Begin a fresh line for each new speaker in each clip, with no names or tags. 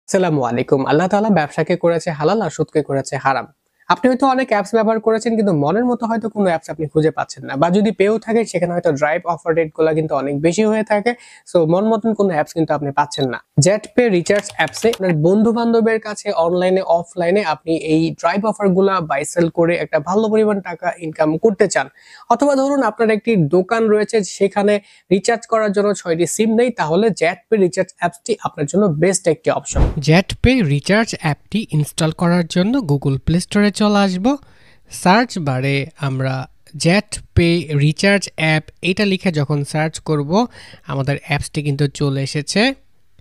আসসালামু আলাইকুম। আল্লাহ তাআলা ব্যবসাকে করেছে হালাল আর সুদকে করেছে হারাম। আপনি হয়তো অনেক অ্যাপস ব্যবহার করেছেন কিন্তু মনের মতো হয়তো কোনো অ্যাপস আপনি খুঁজে পাচ্ছেন না। বা যদি পেয়েও থাকেন সেখানে হয়তো ড্রাইভ অফার রেট গুলা কিন্তু অনেক বেশি হয়ে থাকে। সো মন মতন কোনো অ্যাপস কিন্তু আপনি পাচ্ছেন না। জেটপে রিচার্জ অ্যাপসে আপনার বন্ধু-বান্ধবের কাছে অনলাইনে অফলাইনে আপনি এই ড্রাইভ অফার গুলা বাই সেল করে একটা ভালো পরিমাণ টাকা ইনকাম করতে চান। অথবা ধরুন আপনার একটি দোকান রয়েছে সেখানে রিচার্জ করার জন্য ৬ টি সিম নেই তাহলে জেটপে রিচার্জ অ্যাপসটি আপনার জন্য বেস্ট একটি অপশন।
জেটপে রিচার্জ অ্যাপটি ইনস্টল করার জন্য গুগল প্লে স্টোরে চলে আসব। সার্চ বারে আমরা জেটপে রিচার্জ অ্যাপ এটা লিখে যখন সার্চ করব আমাদের অ্যাপসটি কিন্তু চলে এসেছে।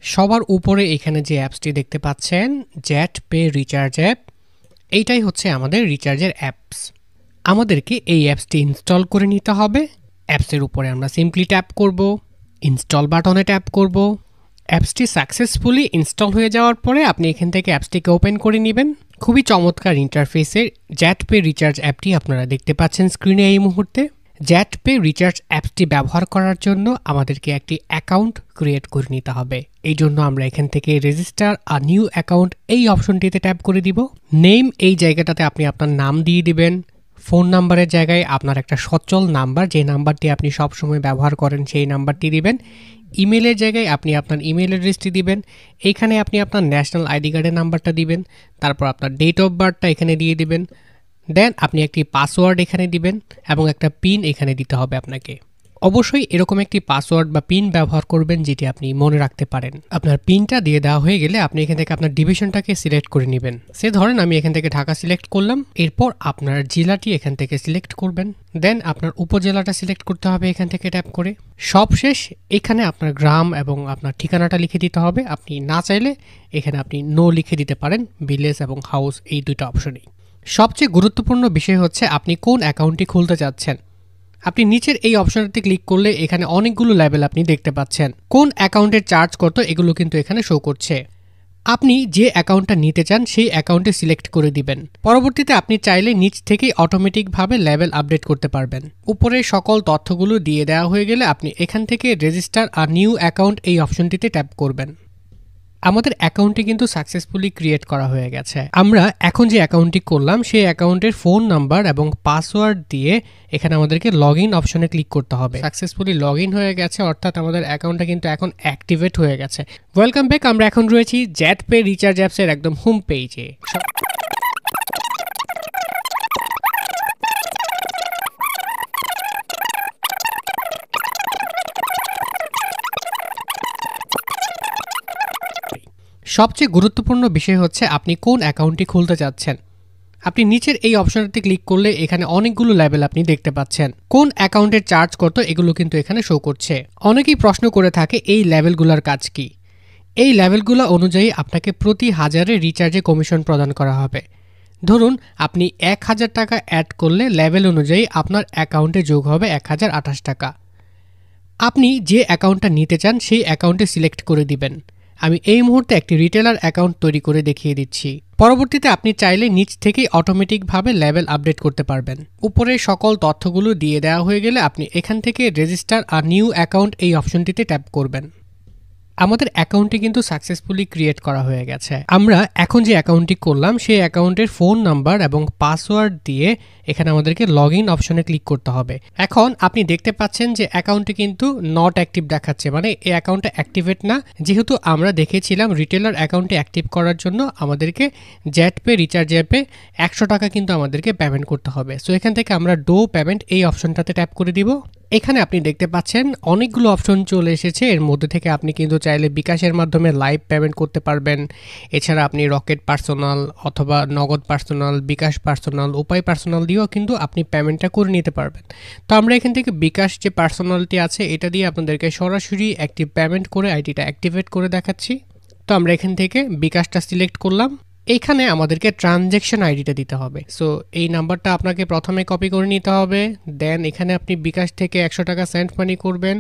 সবার উপরে এখানে যে অ্যাপসটি দেখতে পাচ্ছেন জেটপে রিচার্জ অ্যাপ, এইটাই হচ্ছে আমাদের রিচার্জের অ্যাপস। আমাদেরকে এই অ্যাপসটি ইনস্টল করে নিতে হবে। অ্যাপসের উপরে আমরা সিম্পলি ট্যাপ করব, ইনস্টল বাটনে ট্যাপ করব। অ্যাপসটি সাকসেসফুলি ইনস্টল হয়ে যাওয়ার পরে আপনি এখান থেকে অ্যাপসটিকে ওপেন করে নেবেন। খুবই চমৎকার ইন্টারফেসের জেটপে রিচার্জ অ্যাপটি আপনারা দেখতে পাচ্ছেন স্ক্রিনে এই মুহূর্তে। জেটপে রিচার্জ অ্যাপসটি ব্যবহার করার জন্য আমাদেরকে একটি অ্যাকাউন্ট ক্রিয়েট করে নিতে হবে। এই জন্য আমরা এখান থেকে রেজিস্টার আ নিউ অ্যাকাউন্ট এই অপশনটিতে ট্যাপ করে দিব। নেম এই জায়গাটাতে আপনি আপনার নাম দিয়ে দিবেন। ফোন নাম্বারের জায়গায় আপনার একটা সচল নাম্বার, যে নাম্বারটি আপনি সবসময় ব্যবহার করেন সেই নাম্বারটি দিবেন। ইমেলের জায়গায় আপনি আপনার ইমেল অ্যাড্রেসটি দিবেন। এইখানে আপনি আপনার ন্যাশনাল আইডি কার্ডের নাম্বারটা দিবেন। তারপর আপনার ডেট অফ বার্থটা এখানে দিয়ে দিবেন। দেন আপনি একটি পাসওয়ার্ড এখানে দিবেন এবং একটা পিন এখানে দিতে হবে আপনাকে। অবশ্যই এরকম একটি পাসওয়ার্ড বা পিন ব্যবহার করবেন যেটি আপনি মনে রাখতে পারেন। আপনার পিনটা দিয়ে দেওয়া হয়ে গেলে আপনি এখান থেকে আপনার ডিভিশনটাকে সিলেক্ট করে নেবেন। সে ধরেন আমি এখান থেকে ঢাকা সিলেক্ট করলাম। এরপর আপনার জেলাটি এখান থেকে সিলেক্ট করবেন। দেন আপনার উপজেলাটা সিলেক্ট করতে হবে এখান থেকে ট্যাপ করে। সবশেষ এখানে আপনার গ্রাম এবং আপনার ঠিকানাটা লিখে দিতে হবে। আপনি না চাইলে এখানে আপনি নো লিখে দিতে পারেন। ভিলেজ এবং হাউস এই দুইটা অপশনেই। সবচেয়ে গুরুত্বপূর্ণ বিষয় হচ্ছে আপনি কোন অ্যাকাউন্টটি খুলতে চাচ্ছেন। আপনি নিচের এই অপশনটিতে ক্লিক করলে এখানে অনেকগুলো লেভেল আপনি দেখতে পাচ্ছেন। কোন অ্যাকাউন্টের চার্জ কত এগুলো কিন্তু এখানে শো করছে। আপনি যে অ্যাকাউন্টটা নিতে চান সেই অ্যাকাউন্টে সিলেক্ট করে দিবেন। পরবর্তীতে আপনি চাইলে নিচ থেকেই অটোমেটিকভাবে লেভেল আপডেট করতে পারবেন। উপরে সকল তথ্যগুলো দিয়ে দেওয়া হয়ে গেলে আপনি এখান থেকে রেজিস্টার আর নিউ অ্যাকাউন্ট এই অপশনটিতে ট্যাপ করবেন। আমাদের অ্যাকাউন্টটি কিন্তু সাকসেসফুলি ক্রিয়েট করা হয়ে গেছে। আমরা এখন যে অ্যাকাউন্টটি করলাম সেই অ্যাকাউন্টের ফোন নাম্বার এবং পাসওয়ার্ড দিয়ে এখানে আমাদেরকে লগ ইন অপশনে ক্লিক করতে হবে। সাকসেসফুলি লগ ইন হয়ে গেছে, অর্থাৎ আমাদের অ্যাকাউন্টটা কিন্তু এখন অ্যাক্টিভেট হয়ে গেছে। Welcome back. আমরা এখন রয়েছি জেটপে রিচার্জ অ্যাপসের একদম হোম পেজে। সবচেয়ে গুরুত্বপূর্ণ বিষয় হচ্ছে আপনি কোন অ্যাকাউন্টটি খুলতে চাচ্ছেন। আপনি নিচের এই অপশনটিতে ক্লিক করলে এখানে অনেকগুলো লেভেল আপনি দেখতে পাচ্ছেন। কোন অ্যাকাউন্টের চার্জ কত এগুলো কিন্তু এখানে শো করছে। অনেকেই প্রশ্ন করে থাকে এই লেভেলগুলোর কাজ কি। এই লেভেলগুলো অনুযায়ী আপনাকে প্রতি হাজারে রিচার্জে কমিশন প্রদান করা হবে। ধরুন আপনি ১,০০০ টাকা অ্যাড করলে লেভেল অনুযায়ী আপনার অ্যাকাউন্টে যোগ হবে ১,০২৮ টাকা। আপনি যে অ্যাকাউন্টটা নিতে চান সেই অ্যাকাউন্টে সিলেক্ট করে দিবেন। আমি এই মুহূর্তে একটি রিটেলার অ্যাকাউন্ট তৈরি করে দেখিয়ে দিচ্ছি। পরবর্তীতে আপনি চাইলে নিচ থেকেই অটোমেটিকভাবে লেভেল আপডেট করতে পারবেন। উপরে সকল তথ্যগুলো দিয়ে দেওয়া হয়ে গেলে আপনি এখান থেকে রেজিস্টার আর নিউ অ্যাকাউন্ট এই অপশনটিতে ট্যাপ করবেন। আমাদের অ্যাকাউন্টটি কিন্তু সাকসেসফুলি ক্রিয়েট করা হয়ে গেছে। আমরা এখন যে অ্যাকাউন্টটি করলাম সেই অ্যাকাউন্টের ফোন নাম্বার এবং পাসওয়ার্ড দিয়ে এখানে আমাদেরকে লগ ইন অপশনে ক্লিক করতে হবে। এখন আপনি দেখতে পাচ্ছেন যে অ্যাকাউন্টটি কিন্তু নট অ্যাক্টিভ দেখাচ্ছে, মানে এই অ্যাকাউন্টটা অ্যাক্টিভেট না। যেহেতু আমরা দেখেছিলাম রিটেলার অ্যাকাউন্টে অ্যাক্টিভ করার জন্য আমাদেরকে জেটপে রিচার্জ অ্যাপে ১০০ টাকা কিন্তু আমাদেরকে পেমেন্ট করতে হবে। সো এখান থেকে আমরা ডো পেমেন্ট এই অপশনটাতে ট্যাপ করে দিব। এখানে আপনি দেখতে পাচ্ছেন অনেকগুলো অপশন চলে এসেছে। এর মধ্যে থেকে আপনি কিন্তু চাইলে বিকাশের মাধ্যমে লাইভ পেমেন্ট করতে পারবেন। এছাড়া আপনি রকেট পার্সোনাল অথবা নগদ পার্সোনাল, বিকাশ পার্সোনাল, উপায় পার্সোনাল দিয়েও কিন্তু আপনি পেমেন্টটা করে নিতে পারবেন। তো আমরা এখান থেকে বিকাশ যে পার্সোনালটি আছে এটা দিয়ে আপনাদেরকে সরাসরি একটি পেমেন্ট করে আইডিটা অ্যাক্টিভেট করে দেখাচ্ছি। তো আমরা এখান থেকে বিকাশটা সিলেক্ট করলাম। এইখানে আমাদেরকে ট্রানজ্যাকশন আইডিটা দিতে হবে। সো এই নাম্বারটা আপনাকে প্রথমে কপি করে নিতে হবে। দেন এখানে আপনি বিকাশ থেকে ১০০ টাকা সেন্ড মানি করবেন।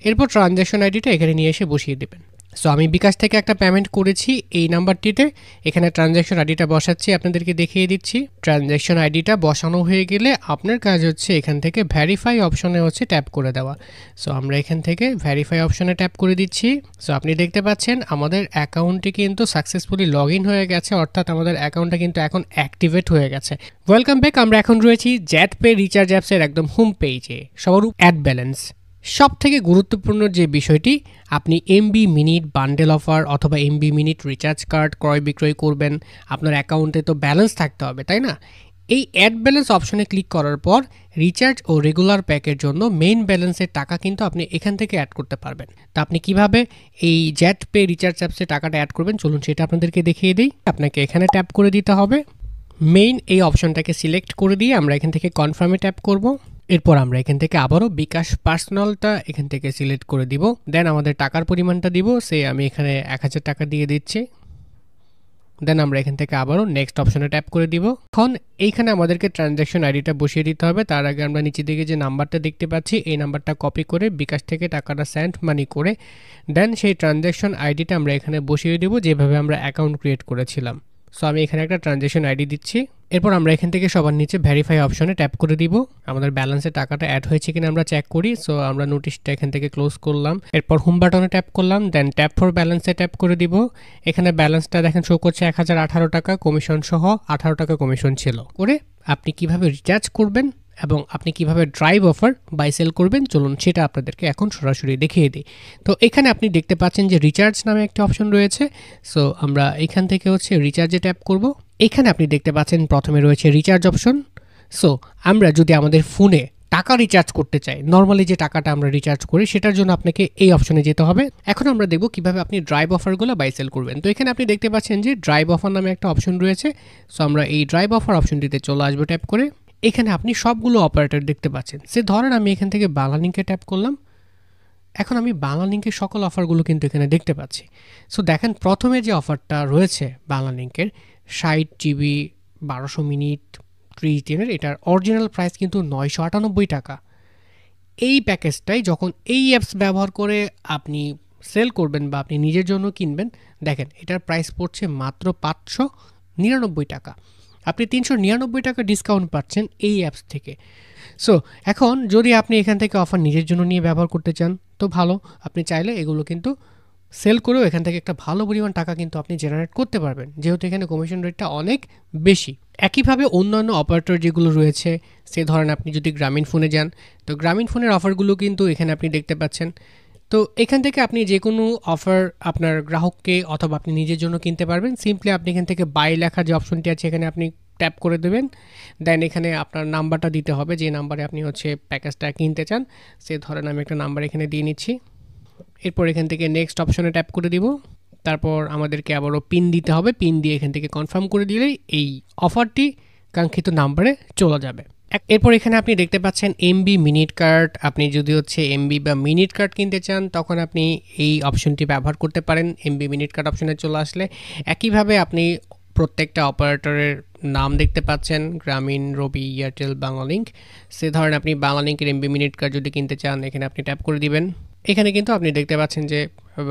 এরপর ট্রানজ্যাকশন আইডিটা এখানে নিয়ে এসে বসিয়ে দেবেন। সো আমি বিকাশ থেকে একটা পেমেন্ট করেছি এই নাম্বারটিতে। এখানে ট্রানজ্যাকশন আইডিটা বসাচ্ছি, আপনাদেরকে দেখিয়ে দিচ্ছি। ট্রানজ্যাকশন আইডিটা বসানো হয়ে গেলে আপনার কাজ হচ্ছে এখান থেকে ভেরিফাই অপশনে হচ্ছে ট্যাপ করে দেওয়া। সো আমরা এখান থেকে ভেরিফাই অপশনে ট্যাপ করে দিচ্ছি। সো আপনি দেখতে পাচ্ছেন আমাদের অ্যাকাউন্টটি কিন্তু সাকসেসফুলি লগ ইন হয়ে গেছে, অর্থাৎ আমাদের অ্যাকাউন্টটা কিন্তু এখন অ্যাক্টিভেট হয়ে গেছে। Welcome back. আমরা এখন রয়েছি জ্যাট পে রিচার্জ অ্যাপসের একদম হোম পেজে। সবার অ্যাড ব্যালেন্স সব থেকে গুরুত্বপূর্ণ যে বিষয়টি, আপনি এমবি মিনিট বান্ডেল অফার অথবা এমবি মিনিট রিচার্জ কার্ড ক্রয় বিক্রয় করবেন, আপনার অ্যাকাউন্টে তো ব্যালেন্স থাকতে হবে, তাই না? এই অ্যাড ব্যালেন্স অপশনে ক্লিক করার পর রিচার্জ ও রেগুলার প্যাকের জন্য মেইন ব্যালেন্সের টাকা কিন্তু আপনি এখান থেকে অ্যাড করতে পারবেন। তা আপনি কিভাবে এই জ্যাট পে রিচার্জ অ্যাপসে টাকাটা অ্যাড করবেন চলুন সেটা আপনাদেরকে দেখিয়ে দিই। আপনাকে এখানে ট্যাপ করে দিতে হবে, মেইন এই অপশনটাকে সিলেক্ট করে দিয়ে আমরা এখান থেকে কনফার্মে ট্যাপ করব। এরপর আমরা এখান থেকে আবারও বিকাশ পার্সোনালটা এখান থেকে সিলেক্ট করে দিব। দেন আমাদের টাকার পরিমাণটা দিব, সে আমি এখানে 1000 টাকা দিয়ে দিচ্ছি। দেন আমরা এখান থেকে আবারও নেক্সট অপশনে ট্যাপ করে দিব। এখন এইখানে আমাদেরকে ট্রানজ্যাকশন আইডিটা বসিয়ে দিতে হবে। তার আগে আমরা নিচে দিকে যে নাম্বারটা দেখতে পাচ্ছি এই নাম্বারটা কপি করে বিকাশ থেকে টাকাটা সেন্ড মানি করে দেন সেই ট্রানজ্যাকশন আইডিটা আমরা এখানে বসিয়ে দেব যেভাবে আমরা অ্যাকাউন্ট ক্রিয়েট করেছিলাম। সো আমি এখানে একটা ট্রানজ্যাকশন আইডি দিচ্ছি। এরপর আমরা এখান থেকে সবার নিচে ভেরিফাই অপশনে ট্যাপ করে দিব। আমাদের ব্যালেন্সে টাকাটা অ্যাড হয়েছে কিনা আমরা চেক করি। সো আমরা নোটিশটা এখান থেকে ক্লোজ করলাম। এরপর হোম বাটনে ট্যাপ করলাম, দেন ট্যাপ ফর ব্যালেন্সে ট্যাপ করে দিব। এখানে ব্যালেন্সটা দেখেন শো করছে 1018 টাকা, কমিশন সহ 18 টাকা কমিশন ছিল। করে আপনি কিভাবে রিচার্জ করবেন এবং আপনি কিভাবে ড্রাইভ অফার বাই সেল করবেন চলুন সেটা আপনাদেরকে এখন সরাসরি দেখিয়ে দিই। তো এখানে আপনি দেখতে পাচ্ছেন যে রিচার্জ নামে একটা অপশন রয়েছে। সো আমরা এখান থেকে হচ্ছে রিচার্জে ট্যাপ করব। এখানে আপনি দেখতে পাচ্ছেন প্রথমে রয়েছে রিচার্জ অপশন। সো আমরা যদি আমাদের ফোনে টাকা রিচার্জ করতে চাই, নর্মালি যে টাকাটা আমরা রিচার্জ করি সেটার জন্য আপনাকে এই অপশনে যেতে হবে। এখন আমরা দেখব কিভাবে আপনি ড্রাইভ অফারগুলো বাই সেল করবেন। তো এখানে আপনি দেখতে পাচ্ছেন যে ড্রাইভ অফার নামে একটা অপশন রয়েছে। সো আমরা এই ড্রাইভ অফার অপশনটিতে চলে আসবো ট্যাপ করে। এখানে আপনি সবগুলো অপারেটর দেখতে পাচ্ছেন। সে ধরেন আমি এখান থেকে বাংলালিংকে ট্যাপ করলাম। এখন আমি বাংলালিংকের সকল অফারগুলো কিন্তু এখানে দেখতে পাচ্ছি। সো দেখেন প্রথমে যে অফারটা রয়েছে বাংলালিংকের 60 জিবি 1200 মিনিট 30 দিনের, এটার অরিজিনাল প্রাইস কিন্তু 998 টাকা। এই প্যাকেজটাই যখন এই অ্যাপস ব্যবহার করে আপনি সেল করবেন বা আপনি নিজের জন্য কিনবেন, দেখেন এটার প্রাইস পড়ছে মাত্র 599 টাকা। আপনি 399 টাকা ডিসকাউন্ট পাচ্ছেন এই অ্যাপস থেকে। সো এখন যদি আপনি এখান থেকে অফার নিজের জন্য নিয়ে ব্যবহার করতে চান তো ভালো, আপনি চাইলে এগুলো কিন্তু সেল করেও এখান থেকে একটা ভালো পরিমাণ টাকা কিন্তু আপনি জেনারেট করতে পারবেন, যেহেতু এখানে কমিশন রেটটা অনেক বেশি। একইভাবে অন্যান্য অপারেটর যেগুলো রয়েছে, সে ধরেন আপনি যদি গ্রামীণ ফোনে যান তো গ্রামীণ ফোনের অফারগুলো কিন্তু এখানে আপনি দেখতে পাচ্ছেন। তো এখান থেকে আপনি যে কোনো অফার আপনার গ্রাহককে অথবা আপনি নিজের জন্য কিনতে পারবেন। সিম্পলি আপনি এখান থেকে বাই লেখা যে অপশনটি আছে এখানে আপনি ট্যাপ করে দেবেন। দেন এখানে আপনার নাম্বারটা দিতে হবে যে নাম্বারে আপনি হচ্ছে প্যাকেজটা কিনতে চান। সে ধরেন আমি একটা নাম্বার এখানে দিয়ে নিচ্ছি। এরপর এখান থেকে নেক্সট অপশনে ট্যাপ করে দিব। তারপর আমাদেরকে আবারও পিন দিতে হবে, পিন দিয়ে এখান থেকে কনফার্ম করে দিলেই এই অফারটি কাঙ্ক্ষিত নাম্বারে চলে যাবে। এরপর এখানে আপনি দেখতে পাচ্ছেন এমবি মিনিট কার্ড। আপনি যদি হচ্ছে এমবি বা মিনিট কার্ড কিনতে চান তখন আপনি এই অপশনটি ব্যবহার করতে পারেন। এমবি মিনিট কার্ড অপশনে চলে আসলে একইভাবে আপনি প্রত্যেকটা অপারেটরের নাম দেখতে পাচ্ছেন, গ্রামীণ, রবি, এয়ারটেল, বাংলালিংক। সে ধরেন আপনি বাংলালিংকের এমবি মিনিট কার্ড যদি কিনতে চান এখানে আপনি ট্যাপ করে দিবেন। এখানে কিন্তু আপনি দেখতে পাচ্ছেন যে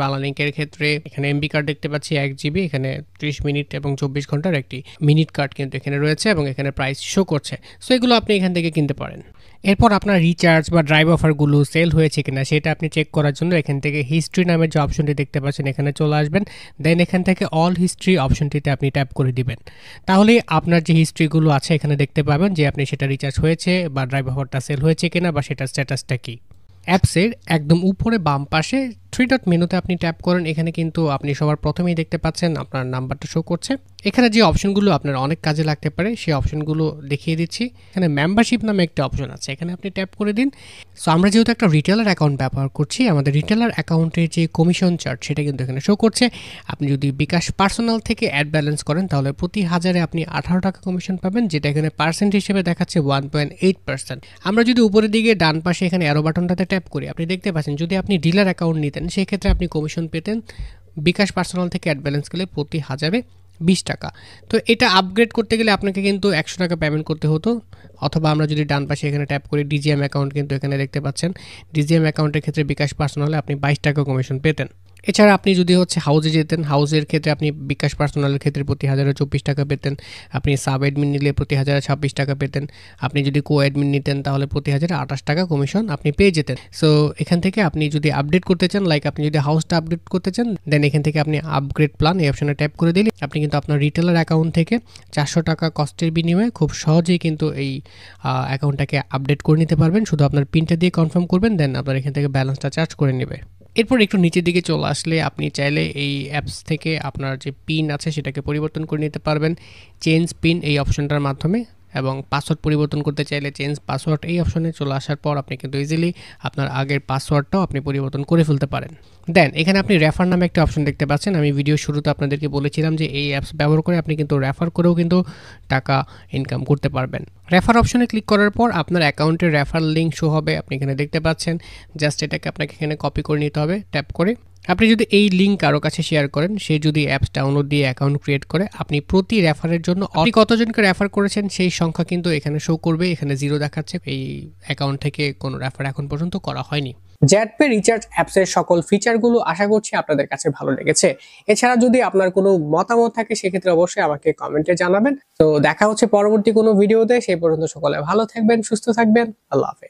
বাংলালিংকের ক্ষেত্রে এখানে এমবি কার্ড দেখতে পাচ্ছি 1 জিবি, এখানে 30 মিনিট এবং 24 ঘন্টার একটি মিনিট কার্ড কিন্তু এখানে রয়েছে এবং এখানে প্রাইস শো করছে। সো এগুলো আপনি এখান থেকে কিনতে পারেন। এরপর আপনার রিচার্জ বা ড্রাইভ অফারগুলো সেল হয়েছে কিনা সেটা আপনি চেক করার জন্য এখান থেকে হিস্ট্রি নামের যে অপশনটি দেখতে পাচ্ছেন এখানে চলে আসবেন। দেন এখান থেকে অল হিস্ট্রি অপশনটিতে আপনি ট্যাপ করে দিবেন। তাহলে আপনার যে হিস্ট্রিগুলো আছে এখানে দেখতে পাবেন যে আপনি সেটা রিচার্জ হয়েছে বা ড্রাইভ অফারটা সেল হয়েছে কিনা বা সেটার স্ট্যাটাসটা কী। অ্যাপসের একদম উপরে বাম পাশে 3 ডট মেনুতে আপনি ট্যাপ করেন। এখানে কিন্তু আপনি সবার প্রথমেই দেখতে পাচ্ছেন আপনার নাম্বারটা শো করছে। এখানে যে অপশনগুলো আপনার অনেক কাজে লাগতে পারে সেই অপশনগুলো দেখিয়ে দিচ্ছি। এখানে মেম্বারশিপ নামে একটা অপশন আছে, এখানে আপনি ট্যাপ করে দিন। সো আমরা যেহেতু একটা রিটেলার অ্যাকাউন্ট ব্যবহার করছি, আমাদের রিটেলার অ্যাকাউন্টের যে কমিশন চার্ট সেটা কিন্তু এখানে শো করছে। আপনি যদি বিকাশ পার্সোনাল থেকে অ্যাড ব্যালেন্স করেন তাহলে প্রতি 1000-এ আপনি 18 টাকা কমিশন পাবেন, যেটা এখানে পার্সেন্ট হিসেবে দেখাচ্ছে 1.8%। আমরা যদি উপরের দিকে ডান পাশে এখানে অ্যারো বাটনটাতে ট্যাপ করি আপনি দেখতে পাচ্ছেন যদি আপনি ডিলার অ্যাকাউন্ট নিতেন সেই ক্ষেত্রে আপনি কমিশন পেতেন বিকাশ পার্সোনাল থেকে অ্যাড ব্যালেন্স গেলে প্রতি 1000-এ 20 টাকা। তো এটা আপগ্রেড করতে গেলে আপনাকে কিন্তু 100 টাকা পেমেন্ট করতে হতো। অথবা আমরা যদি ডান পাশে এখানে ট্যাপ করি ডিজিএম অ্যাকাউন্ট কিন্তু এখানে দেখতে পাচ্ছেন ডিজিএম অ্যাকাউন্টের ক্ষেত্রে বিকাশ পার্সোনালে আপনি 22 টাকা কমিশন পেতেন। এছাড়া আপনি যদি হচ্ছে হাউজে যেতেন, হাউজের ক্ষেত্রে আপনি বিকাশ পার্সোনালের ক্ষেত্রে প্রতি 1024 টাকা পেতেন। আপনি সাব অ্যাডমিন নিলে প্রতি 1026 টাকা পেতেন। আপনি যদি কো অ্যাডমিন নিতেন তাহলে প্রতি 1028 টাকা কমিশন আপনি পেয়ে যেতেন। সো এখান থেকে আপনি যদি আপডেট করতে চান, লাইক আপনি যদি হাউসটা আপডেট করতে চান, দেন এখান থেকে আপনি আপগ্রেড প্ল্যান এই অপশনে ট্যাপ করে দিলে আপনি কিন্তু আপনার রিটেলার অ্যাকাউন্ট থেকে 400 টাকা কস্টের বিনিময়ে খুব সহজেই কিন্তু এই অ্যাকাউন্টটাকে আপডেট করে নিতে পারবেন। শুধু আপনার পিনটা দিয়ে কনফার্ম করবেন, দেন আপনার এখান থেকে ব্যালেন্সটা চার্জ করে নেবে। এরপর একটু নিচের দিকে চলে আসলে আপনি চাইলে এই অ্যাপস থেকে আপনার যে পিন আছে সেটাকে পরিবর্তন করে নিতে পারবেন চেঞ্জ পিন এই অপশনটার মাধ্যমে, এবং পাসওয়ার্ড পরিবর্তন করতে চাইলে চেঞ্জ পাসওয়ার্ড এই অপশনে চলে আসার পর আপনি কিন্তু ইজিলি আপনার আগের পাসওয়ার্ডটাও আপনি পরিবর্তন করে ফেলতে পারেন। দেন এখানে আপনি রেফার নামে একটা অপশন দেখতে পাচ্ছেন। আমি ভিডিও শুরুতে আপনাদেরকে বলেছিলাম যে এই অ্যাপস ব্যবহার করে আপনি কিন্তু রেফার করেও কিন্তু টাকা ইনকাম করতে পারবেন। রেফার অপশনে ক্লিক করার পর আপনার অ্যাকাউন্টের রেফার লিঙ্ক শো হবে, আপনি এখানে দেখতে পাচ্ছেন। জাস্ট এটাকে আপনাকে এখানে কপি করে নিতে হবে ট্যাপ করে। আপনি যদি এই লিঙ্ক কারো কাছে শেয়ার করেন, সে যদি অ্যাপস ডাউনলোড দিয়ে অ্যাকাউন্ট ক্রিয়েট করে, আপনি প্রতি রেফারের জন্য আপনি কতজনকে রেফার করেছেন সেই সংখ্যা কিন্তু এখানে শো করবে। এখানে 0 দেখাচ্ছে, এই অ্যাকাউন্ট থেকে কোনো রেফার এখন পর্যন্ত করা হয়নি।
জ্যাটপে রিচার্জ অ্যাপসের সকল ফিচারগুলো আশা করছি আপনাদের কাছে ভালো লেগেছে। এছাড়া যদি আপনার কোনো মতামত থাকে সেক্ষেত্রে অবশ্যই আমাকে কমেন্টে জানাবেন। তো দেখা হচ্ছে পরবর্তী কোনো ভিডিওতে। সেই পর্যন্ত সকলে ভালো থাকবেন, সুস্থ থাকবেন। আল্লাহ হাফেজ।